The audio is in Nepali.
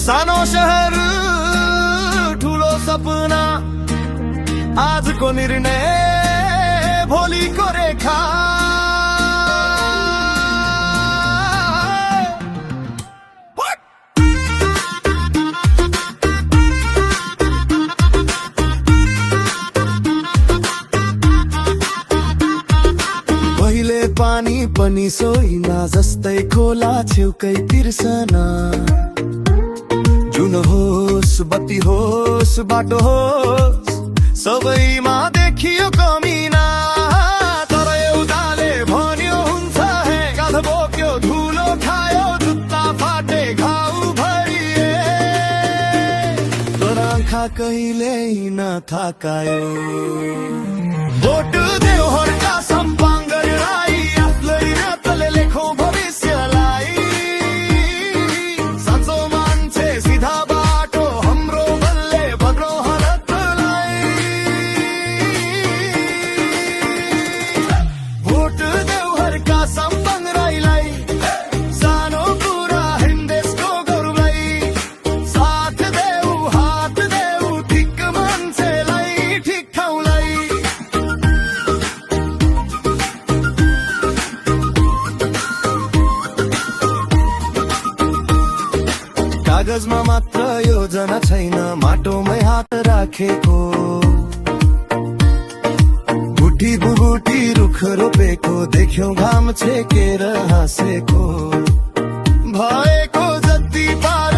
सानो शहर ठुलो सपना, आजको निर्णय भोलिको रेखा। पहिले पानी पनि सोइना जस्तै खोला छेउकै तिर्सना। जुन होस् बत्ती होस् बाटो होस् सबैमा देखियो कमिना। तर एउटाले भन्यो हुन्छ हे, काँध बोक्यो धुलो खायो जुत्ता फाटे घाउ भरिए, तर आँखा कहिल्यै नथाकायो। भोट देऊ हर्का सम्पाङ्ग राई, आफूलाई रातले लेखौँ भविष्यलाई। साँचो मान्छे सिधा बाटो हाम्रो बल्ले भद्रो हालतलाई। भोट देऊ हर्का सम्पाङ्ग राईलाई, सानो कुरा हिन्देशको गौरवलाई। साथ देऊ हात देऊ ठिक मान्छेलाई ठिक ठाउँलाई। कागजमा मात्र योजना छैन, माटोमै हात राखेको। गुठी बुगुठी रुख रोपेको देख्यौ घाम छेकेर हाँसेको। भएको जति पार